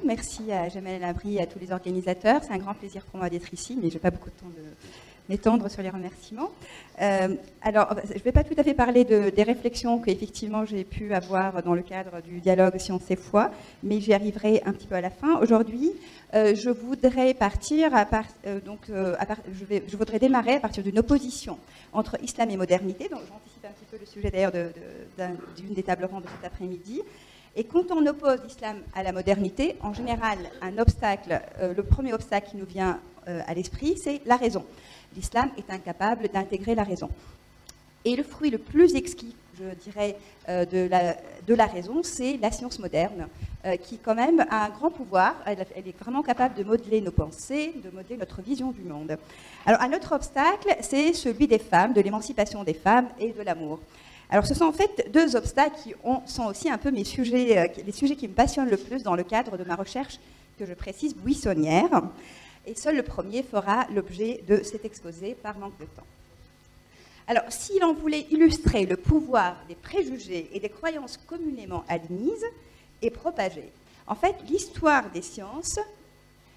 Merci à Jamel El-Abri et à tous les organisateurs. C'est un grand plaisir pour moi d'être ici, mais je n'ai pas beaucoup de temps de m'étendre sur les remerciements. Alors, je ne vais pas tout à fait parler des réflexions qu'effectivement j'ai pu avoir dans le cadre du dialogue Science et Foi, mais j'y arriverai un petit peu à la fin. Aujourd'hui, je voudrais partir, je voudrais démarrer à partir d'une opposition entre islam et modernité. Donc, j'anticipe un petit peu le sujet d'ailleurs d'une des tables rondes de cet après-midi. Et quand on oppose l'islam à la modernité, en général, le premier obstacle qui nous vient à l'esprit, c'est la raison. L'islam est incapable d'intégrer la raison. Et le fruit le plus exquis, je dirais, de la raison, c'est la science moderne, qui quand même a un grand pouvoir. Elle est vraiment capable de modeler nos pensées, de modeler notre vision du monde. Alors, un autre obstacle, c'est celui des femmes, de l'émancipation des femmes et de l'amour. Alors, ce sont en fait deux obstacles qui sont aussi un peu les sujets qui me passionnent le plus dans le cadre de ma recherche, que je précise, buissonnière. Et seul le premier fera l'objet de cet exposé par manque de temps. Alors, si l'on voulait illustrer le pouvoir des préjugés et des croyances communément admises et propagées, en fait, l'histoire des sciences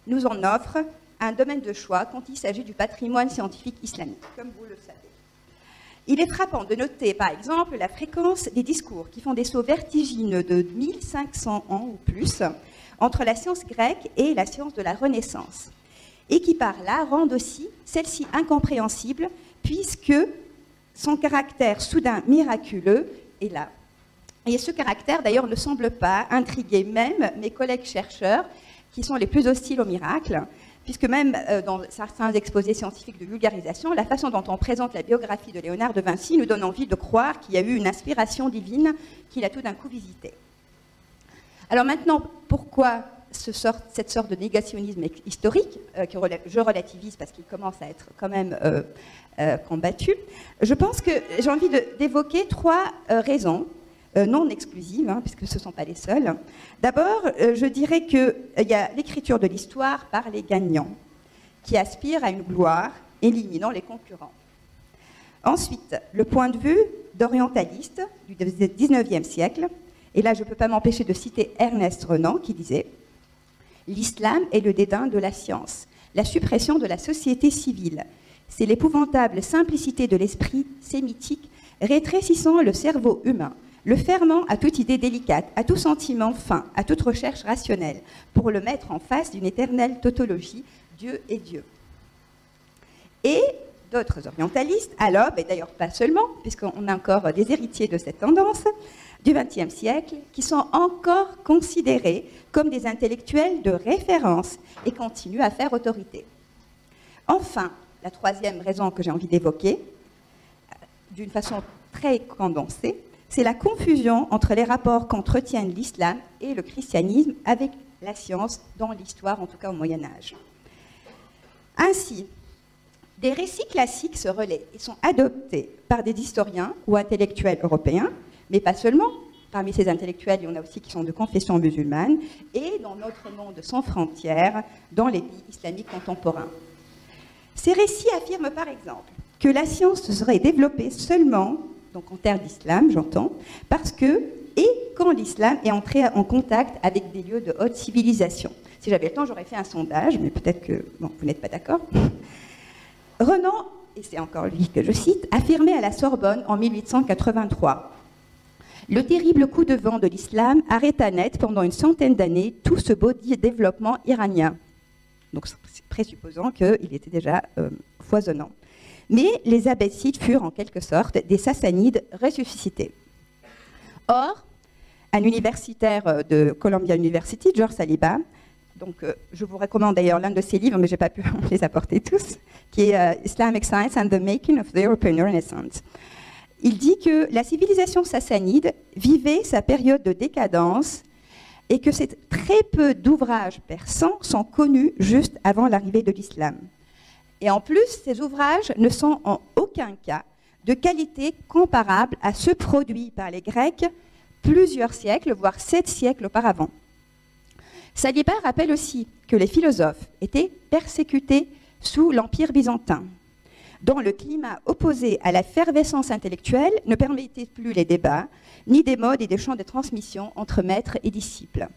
nous en offre un domaine de choix quand il s'agit du patrimoine scientifique islamique, comme vous le savez. Il est frappant de noter, par exemple, la fréquence des discours qui font des sauts vertigineux de 1500 ans ou plus entre la science grecque et la science de la Renaissance, et qui, par là, rendent aussi celle-ci incompréhensible, puisque son caractère soudain miraculeux est là. Et ce caractère, d'ailleurs, ne semble pas intriguer même mes collègues chercheurs, qui sont les plus hostiles au miracle, puisque même dans certains exposés scientifiques de vulgarisation, la façon dont on présente la biographie de Léonard de Vinci nous donne envie de croire qu'il y a eu une inspiration divine qu'il a tout d'un coup visitée. Alors maintenant, pourquoi cette sorte de négationnisme historique, que je relativise parce qu'il commence à être quand même combattu? Je pense que j'ai envie d'évoquer trois raisons, non exclusives, puisque ce ne sont pas les seules. D'abord, je dirais qu'il y a l'écriture de l'histoire par les gagnants, qui aspirent à une gloire, éliminant les concurrents. Ensuite, le point de vue d'orientaliste du XIXe siècle, et là je ne peux pas m'empêcher de citer Ernest Renan, qui disait « L'islam est le dédain de la science, la suppression de la société civile. C'est l'épouvantable simplicité de l'esprit sémitique rétrécissant le cerveau humain, le fermant à toute idée délicate, à tout sentiment fin, à toute recherche rationnelle, pour le mettre en face d'une éternelle tautologie, Dieu est Dieu. » Et d'autres orientalistes, alors, mais d'ailleurs pas seulement, puisqu'on a encore des héritiers de cette tendance, du XXe siècle, qui sont encore considérés comme des intellectuels de référence et continuent à faire autorité. Enfin, la troisième raison que j'ai envie d'évoquer, d'une façon très condensée, c'est la confusion entre les rapports qu'entretiennent l'islam et le christianisme avec la science dans l'histoire, en tout cas au Moyen-Âge. Ainsi, des récits classiques se relaient et sont adoptés par des historiens ou intellectuels européens, mais pas seulement. Parmi ces intellectuels, il y en a aussi qui sont de confession musulmane, et dans notre monde sans frontières, dans les pays islamiques contemporains. Ces récits affirment par exemple que la science se serait développée seulement, donc en terre d'islam, j'entends, parce que, et quand l'islam est entré en contact avec des lieux de haute civilisation. Si j'avais le temps, j'aurais fait un sondage, mais peut-être que bon, vous n'êtes pas d'accord. Renan, et c'est encore lui que je cite, affirmait à la Sorbonne en 1883 « Le terrible coup de vent de l'islam arrêta net pendant une centaine d'années tout ce beau développement iranien. » Donc présupposant qu'il était déjà foisonnant. Mais les abbassides furent en quelque sorte des sassanides ressuscités. Or, un universitaire de Columbia University, George Saliba, donc je vous recommande d'ailleurs l'un de ses livres, mais je n'ai pas pu les apporter tous, qui est Islamic Science and the Making of the European Renaissance. Il dit que la civilisation sassanide vivait sa période de décadence et que très peu d'ouvrages persans sont connus juste avant l'arrivée de l'islam. Et en plus, ces ouvrages ne sont en aucun cas de qualité comparable à ceux produits par les Grecs plusieurs siècles, voire 7 siècles auparavant. Saliba rappelle aussi que les philosophes étaient persécutés sous l'Empire byzantin, dont le climat opposé à la fervescence intellectuelle ne permettait plus les débats, ni des modes et des champs de transmission entre maîtres et disciples.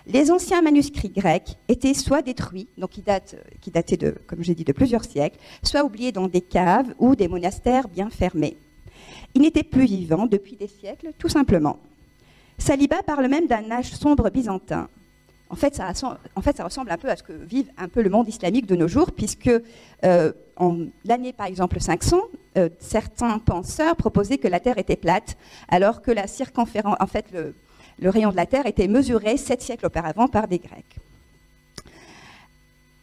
Les anciens manuscrits grecs étaient soit détruits, donc qui dataient de, comme j'ai dit, de plusieurs siècles, soit oubliés dans des caves ou des monastères bien fermés. Ils n'étaient plus vivants depuis des siècles, tout simplement. Saliba parle même d'un âge sombre byzantin. En fait, ça ressemble un peu à ce que vive un peu le monde islamique de nos jours, puisque en l'année, par exemple, 500, certains penseurs proposaient que la Terre était plate, alors que la circonférence, en fait, le rayon de la Terre était mesuré 7 siècles auparavant par des Grecs.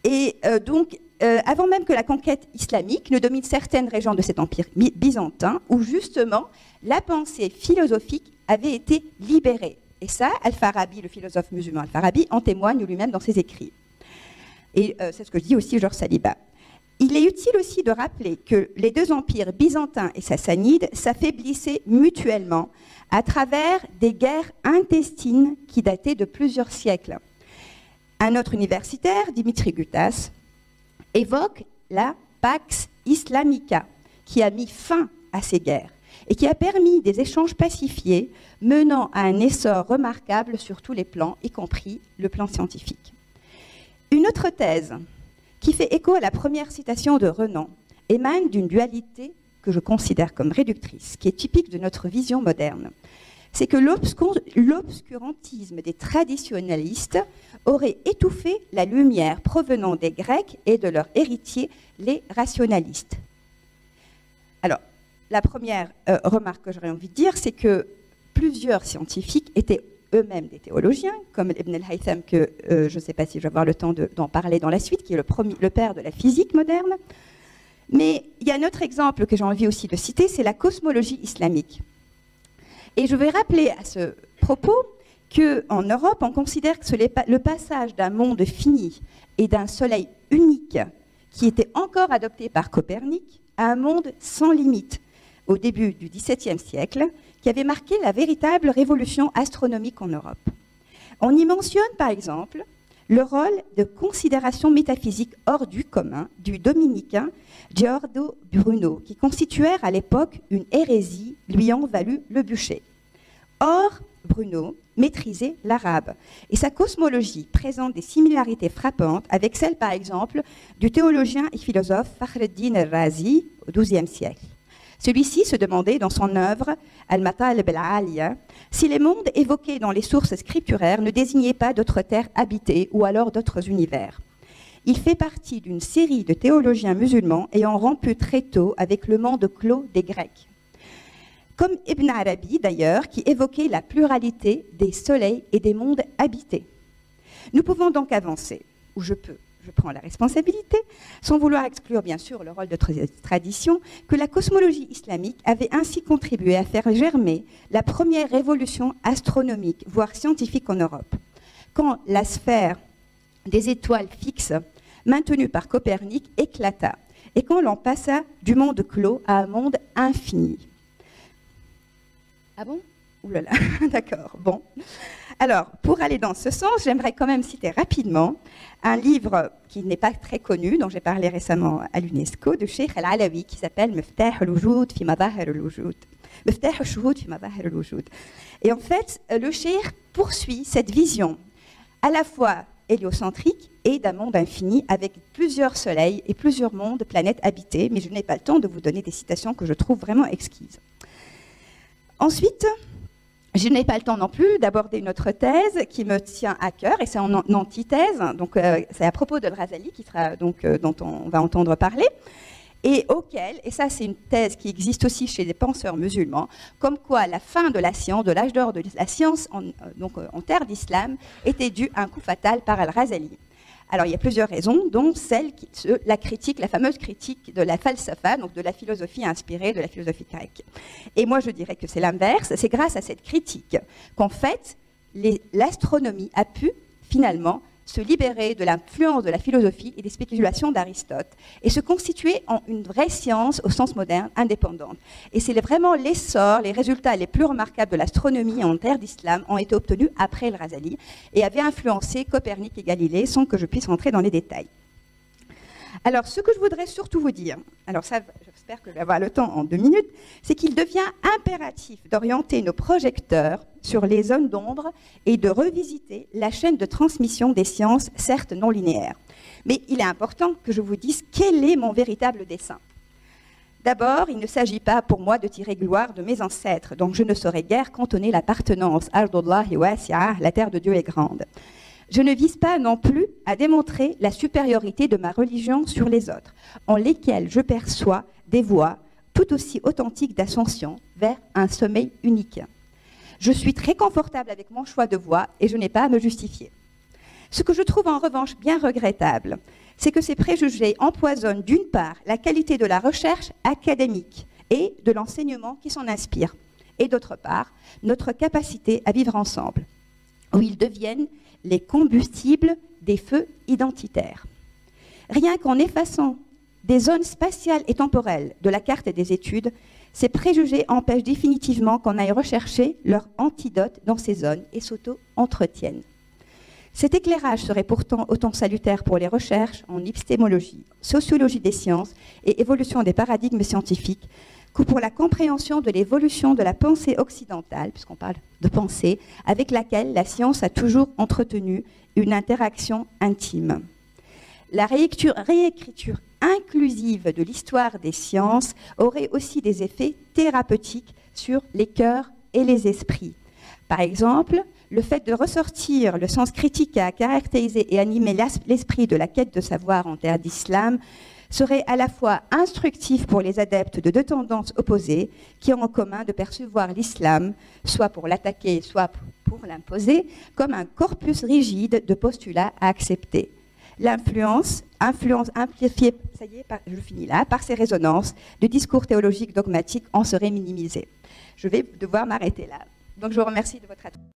Et donc, avant même que la conquête islamique ne domine certaines régions de cet empire byzantin, où justement la pensée philosophique avait été libérée. Et ça, Al-Farabi, le philosophe musulman Al-Farabi, en témoigne lui-même dans ses écrits. Et c'est ce que dit aussi Georges Saliba. Il est utile aussi de rappeler que les deux empires byzantins et sassanides s'affaiblissaient mutuellement à travers des guerres intestines qui dataient de plusieurs siècles. Un autre universitaire, Dimitri Gutas, évoque la Pax Islamica, qui a mis fin à ces guerres et qui a permis des échanges pacifiés menant à un essor remarquable sur tous les plans, y compris le plan scientifique. Une autre thèse, qui fait écho à la première citation de Renan, émane d'une dualité que je considère comme réductrice, qui est typique de notre vision moderne. C'est que l'obscurantisme des traditionnalistes aurait étouffé la lumière provenant des Grecs et de leurs héritiers, les rationalistes. Alors, la première remarque que j'aurais envie de dire, c'est que plusieurs scientifiques étaient eux-mêmes des théologiens, comme Ibn al-Haytham, que je ne sais pas si je vais avoir le temps d'en parler dans la suite, qui est le père de la physique moderne. Mais il y a un autre exemple que j'ai envie aussi de citer, c'est la cosmologie islamique. Et je vais rappeler à ce propos qu'en Europe, on considère que le passage d'un monde fini et d'un soleil unique, qui était encore adopté par Copernic, à un monde sans limite, au début du XVIIe siècle, qui avait marqué la véritable révolution astronomique en Europe. On y mentionne, par exemple, le rôle de considération métaphysique hors du commun du dominicain Giordano Bruno, qui constituèrent à l'époque une hérésie lui ayant valu le bûcher. Or, Bruno maîtrisait l'arabe, et sa cosmologie présente des similarités frappantes avec celle, par exemple, du théologien et philosophe Fakhreddin al-Razi au XIIe siècle. Celui-ci se demandait dans son œuvre Al-Matalib al-Aliya si les mondes évoqués dans les sources scripturaires ne désignaient pas d'autres terres habitées ou alors d'autres univers. Il fait partie d'une série de théologiens musulmans ayant rompu très tôt avec le monde clos des Grecs. Comme Ibn Arabi d'ailleurs, qui évoquait la pluralité des soleils et des mondes habités. Nous pouvons donc avancer, ou je prends la responsabilité, sans vouloir exclure bien sûr le rôle de tradition, que la cosmologie islamique avait ainsi contribué à faire germer la première révolution astronomique, voire scientifique en Europe, quand la sphère des étoiles fixes, maintenue par Copernic, éclata, et quand l'on passa du monde clos à un monde infini. Ah bon? Ouh là là, d'accord, bon. Alors, pour aller dans ce sens, j'aimerais quand même citer rapidement un livre qui n'est pas très connu, dont j'ai parlé récemment à l'UNESCO, de Cheikh Al-Alawi, qui s'appelle Miftah al-Wujud fi Madahir al-Wujud. Miftah al-Shuhud fi Madahir al-Wujud. Et en fait, le Cheikh poursuit cette vision à la fois héliocentrique et d'un monde infini avec plusieurs soleils et plusieurs mondes, planètes habitées, mais je n'ai pas le temps de vous donner des citations que je trouve vraiment exquises. Ensuite, je n'ai pas le temps non plus d'aborder une autre thèse qui me tient à cœur, et c'est en antithèse, donc c'est à propos de Al-Ghazali, dont on va entendre parler, et ça c'est une thèse qui existe aussi chez les penseurs musulmans, comme quoi la fin de la science, de l'âge d'or de la science en terre d'islam, était due à un coup fatal par Al-Ghazali. Alors, il y a plusieurs raisons, dont la fameuse critique de la falsafa, donc de la philosophie inspirée de la philosophie grecque. Et moi, je dirais que c'est l'inverse. C'est grâce à cette critique qu'en fait, l'astronomie a pu, finalement, se libérer de l'influence de la philosophie et des spéculations d'Aristote et se constituer en une vraie science au sens moderne, indépendante. Et c'est vraiment l'essor, les résultats les plus remarquables de l'astronomie en terre d'islam ont été obtenus après Al-Ghazali et avaient influencé Copernic et Galilée sans que je puisse rentrer dans les détails. Alors, ce que je voudrais surtout vous dire, alors ça, j'espère j'espère que je vais avoir le temps en 2 minutes, c'est qu'il devient impératif d'orienter nos projecteurs sur les zones d'ombre et de revisiter la chaîne de transmission des sciences, certes non linéaires. Mais il est important que je vous dise quel est mon véritable dessein. D'abord, il ne s'agit pas pour moi de tirer gloire de mes ancêtres, donc je ne saurais guère cantonner l'appartenance à Ardullahi wasi'ah, la terre de Dieu est grande. Je ne vise pas non plus à démontrer la supériorité de ma religion sur les autres, en lesquelles je perçois des voies tout aussi authentiques d'ascension vers un sommeil unique. Je suis très confortable avec mon choix de voie et je n'ai pas à me justifier. Ce que je trouve en revanche bien regrettable, c'est que ces préjugés empoisonnent d'une part la qualité de la recherche académique et de l'enseignement qui s'en inspire, et d'autre part notre capacité à vivre ensemble, où ils deviennent les combustibles des feux identitaires. Rien qu'en effaçant des zones spatiales et temporelles de la carte des études, ces préjugés empêchent définitivement qu'on aille rechercher leur antidote dans ces zones et s'auto-entretiennent. Cet éclairage serait pourtant autant salutaire pour les recherches en épistémologie, sociologie des sciences et évolution des paradigmes scientifiques que pour la compréhension de l'évolution de la pensée occidentale, puisqu'on parle de pensée, avec laquelle la science a toujours entretenu une interaction intime. La réécriture inclusive de l'histoire des sciences aurait aussi des effets thérapeutiques sur les cœurs et les esprits. Par exemple, le fait de ressortir le sens critique à caractériser et animer l'esprit de la quête de savoir en terre d'islam serait à la fois instructif pour les adeptes de 2 tendances opposées qui ont en commun de percevoir l'islam, soit pour l'attaquer, soit pour l'imposer, comme un corpus rigide de postulats à accepter. L'influence amplifiée, ça y est, je finis là, par ces résonances, le discours théologique dogmatique en serait minimisé. Je vais devoir m'arrêter là. Donc je vous remercie de votre attention.